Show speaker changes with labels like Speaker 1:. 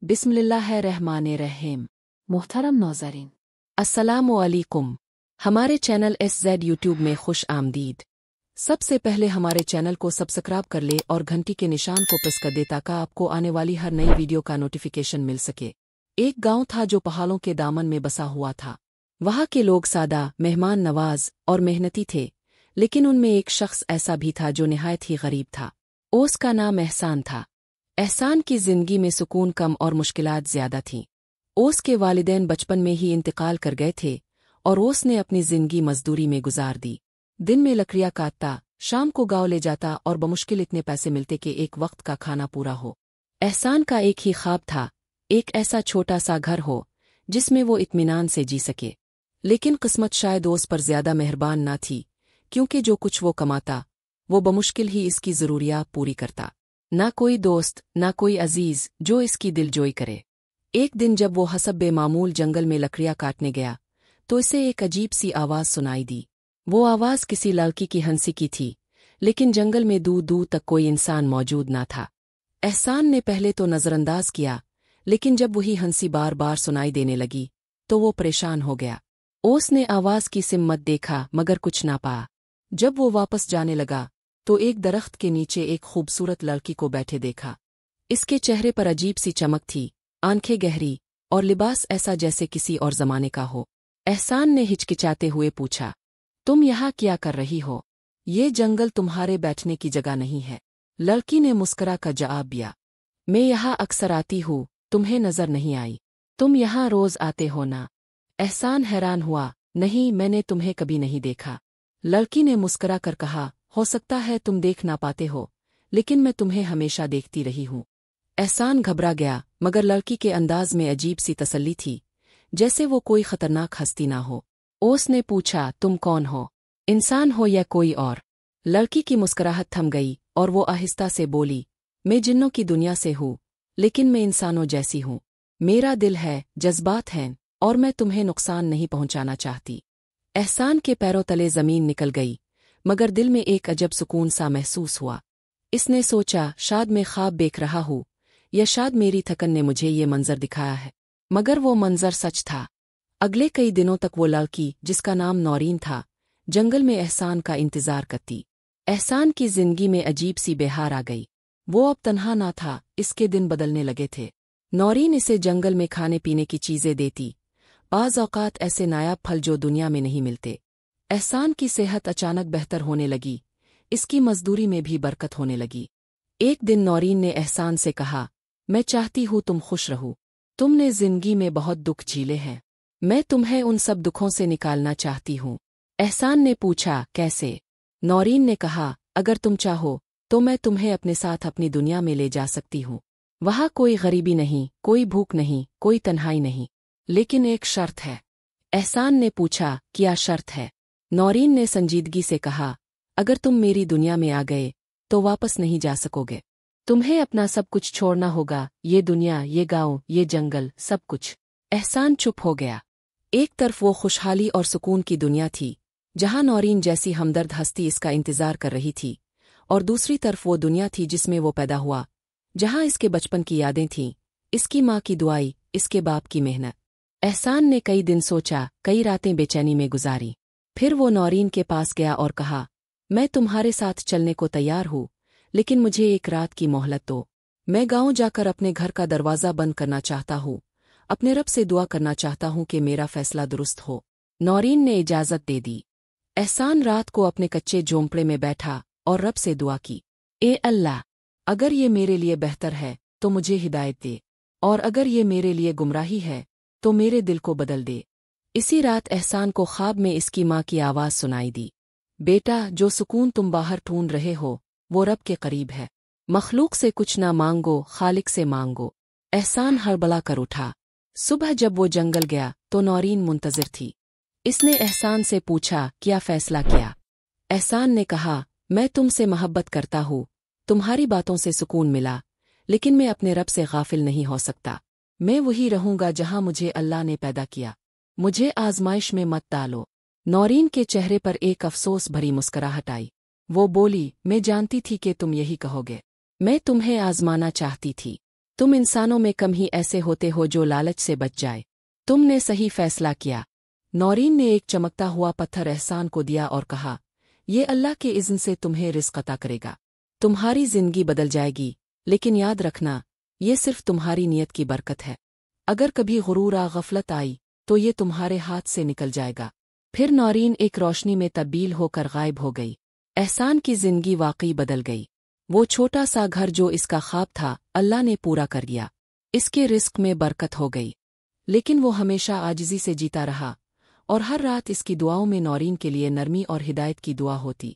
Speaker 1: बिस्मिल्लाहिर्रहमानिर्रहीम। मुहतरम नाज़रीन, अस्सलामु अलैकुम। हमारे चैनल SZ यूट्यूब में खुश आमदीद। सबसे पहले हमारे चैनल को सब्सक्राइब कर ले और घंटी के निशान को प्रेस कर दे ताकि आपको आने वाली हर नई वीडियो का नोटिफिकेशन मिल सके। एक गांव था जो पहाड़ों के दामन में बसा हुआ था। वहाँ के लोग सादा, मेहमान नवाज और मेहनती थे, लेकिन उनमें एक शख्स ऐसा भी था जो निहायत ही गरीब था। उसका नाम एहसान था। एहसान की जिंदगी में सुकून कम और मुश्किलात ज्यादा थीं। उसके वालिदैन बचपन में ही इंतकाल कर गए थे और उसने अपनी जिंदगी मजदूरी में गुजार दी। दिन में लकड़ियाँ काटता, शाम को गाँव ले जाता और बमुश्किल इतने पैसे मिलते कि एक वक्त का खाना पूरा हो। एहसान का एक ही ख्वाब था, एक ऐसा छोटा सा घर हो जिसमें वो इत्मीनान से जी सके। लेकिन किस्मत शायद उस पर ज्यादा मेहरबान ना थी, क्योंकि जो कुछ वो कमाता वो बमुश्किल ही इसकी ज़रूरियात पूरी करता। ना कोई दोस्त, ना कोई अजीज जो इसकी दिलजोई करे। एक दिन जब वो हसब बेमामूल जंगल में लकड़ियाँ काटने गया तो इसे एक अजीब सी आवाज़ सुनाई दी। वो आवाज़ किसी लड़की की हंसी की थी, लेकिन जंगल में दूर दूर तक कोई इंसान मौजूद ना था। एहसान ने पहले तो नज़रअंदाज किया, लेकिन जब वही हंसी बार बार सुनाई देने लगी तो वो परेशान हो गया। उसने आवाज़ की सिमत देखा मगर कुछ ना पाया। जब वो वापस जाने लगा तो एक दरख्त के नीचे एक खूबसूरत लड़की को बैठे देखा। इसके चेहरे पर अजीब सी चमक थी, आंखें गहरी और लिबास ऐसा जैसे किसी और जमाने का हो। एहसान ने हिचकिचाते हुए पूछा, तुम यहाँ क्या कर रही हो? ये जंगल तुम्हारे बैठने की जगह नहीं है। लड़की ने मुस्करा कर जवाब दिया, मैं यहाँ अक्सर आती हूँ, तुम्हें नजर नहीं आई? तुम यहाँ रोज आते हो ना? एहसान हैरान हुआ, नहीं, मैंने तुम्हें कभी नहीं देखा। लड़की ने मुस्करा कर कहा, हो सकता है तुम देख ना पाते हो, लेकिन मैं तुम्हें हमेशा देखती रही हूँ। एहसान घबरा गया, मगर लड़की के अंदाज में अजीब सी तसल्ली थी, जैसे वो कोई खतरनाक हस्ती ना हो। उसने पूछा, तुम कौन हो? इंसान हो या कोई और? लड़की की मुस्कुराहट थम गई और वो आहिस्ता से बोली, मैं जिन्नों की दुनिया से हूँ, लेकिन मैं इंसानों जैसी हूँ। मेरा दिल है, जज्बात हैं, और मैं तुम्हें नुकसान नहीं पहुँचाना चाहती। एहसान के पैरों तले जमीन निकल गई, मगर दिल में एक अजब सुकून सा महसूस हुआ। इसने सोचा, शायद मैं ख्वाब देख रहा हूँ, या शायद मेरी थकन ने मुझे ये मंजर दिखाया है। मगर वो मंजर सच था। अगले कई दिनों तक वो लड़की, जिसका नाम नौरीन था, जंगल में एहसान का इंतजार करती। एहसान की जिंदगी में अजीब सी बहार आ गई। वो अब तन्हा ना था, इसके दिन बदलने लगे थे। नौरीन इसे जंगल में खाने पीने की चीजें देती, बाज़ औक़ात ऐसे नायाब फल जो दुनिया में नहीं मिलते। एहसान की सेहत अचानक बेहतर होने लगी, इसकी मजदूरी में भी बरकत होने लगी। एक दिन नौरीन ने एहसान से कहा, मैं चाहती हूँ तुम खुश रहो। तुमने जिंदगी में बहुत दुख झेले हैं, मैं तुम्हें उन सब दुखों से निकालना चाहती हूँ। एहसान ने पूछा, कैसे? नौरीन ने कहा, अगर तुम चाहो तो मैं तुम्हें अपने साथ अपनी दुनिया में ले जा सकती हूँ। वहाँ कोई गरीबी नहीं, कोई भूख नहीं, कोई तन्हाई नहीं, लेकिन एक शर्त है। एहसान ने पूछा, क्या शर्त है? नौरीन ने संजीदगी से कहा, अगर तुम मेरी दुनिया में आ गए तो वापस नहीं जा सकोगे। तुम्हें अपना सब कुछ छोड़ना होगा, ये दुनिया, ये गांव, ये जंगल, सब कुछ। एहसान चुप हो गया। एक तरफ वो खुशहाली और सुकून की दुनिया थी, जहां नौरीन जैसी हमदर्द हस्ती इसका इंतजार कर रही थी, और दूसरी तरफ वो दुनिया थी जिसमें वो पैदा हुआ, जहां इसके बचपन की यादें थीं, इसकी माँ की दुआई, इसके बाप की मेहनत। एहसान ने कई दिन सोचा, कई रातें बेचैनी में गुजारी। फिर वो नौरीन के पास गया और कहा, मैं तुम्हारे साथ चलने को तैयार हूँ, लेकिन मुझे एक रात की मोहलत दो। मैं गांव जाकर अपने घर का दरवाज़ा बंद करना चाहता हूँ, अपने रब से दुआ करना चाहता हूँ कि मेरा फैसला दुरुस्त हो। नौरीन ने इजाज़त दे दी। एहसान रात को अपने कच्चे झोंपड़े में बैठा और रब से दुआ की, ए अल्लाह, अगर ये मेरे लिए बेहतर है तो मुझे हिदायत दे, और अगर ये मेरे लिए गुमराही है तो मेरे दिल को बदल दे। इसी रात एहसान को ख्वाब में इसकी माँ की आवाज़ सुनाई दी, बेटा, जो सुकून तुम बाहर ढूंढ रहे हो वो रब के करीब है। मखलूक से कुछ ना मांगो, खालिक से मांगो। एहसान हड़बड़ा कर उठा। सुबह जब वो जंगल गया तो नौरीन मुंतजिर थी। इसने एहसान से पूछा, क्या फैसला किया? एहसान ने कहा, मैं तुमसे मोहब्बत करता हूँ, तुम्हारी बातों से सुकून मिला, लेकिन मैं अपने रब से गाफिल नहीं हो सकता। मैं वही रहूंगा जहां मुझे अल्लाह ने पैदा किया। मुझे आजमाइश में मत डालो। नौरीन के चेहरे पर एक अफसोस भरी मुस्कुराहट आई। वो बोली, मैं जानती थी कि तुम यही कहोगे। मैं तुम्हें आजमाना चाहती थी। तुम इंसानों में कम ही ऐसे होते हो जो लालच से बच जाए। तुमने सही फैसला किया। नौरीन ने एक चमकता हुआ पत्थर एहसान को दिया और कहा, ये अल्लाह के इज़्न से तुम्हें रिज़्क़ अता करेगा। तुम्हारी जिंदगी बदल जाएगी, लेकिन याद रखना, ये सिर्फ तुम्हारी नीयत की बरकत है। अगर कभी गुरूर आ गफलत आई तो ये तुम्हारे हाथ से निकल जाएगा। फिर नौरीन एक रोशनी में तब्दील होकर गायब हो गई। एहसान की जिंदगी वाकई बदल गई। वो छोटा सा घर जो इसका ख्वाब था, अल्लाह ने पूरा कर दिया। इसके रिस्क में बरकत हो गई, लेकिन वो हमेशा आजिज़ी से जीता रहा, और हर रात इसकी दुआओं में नौरीन के लिए नरमी और हिदायत की दुआ होती।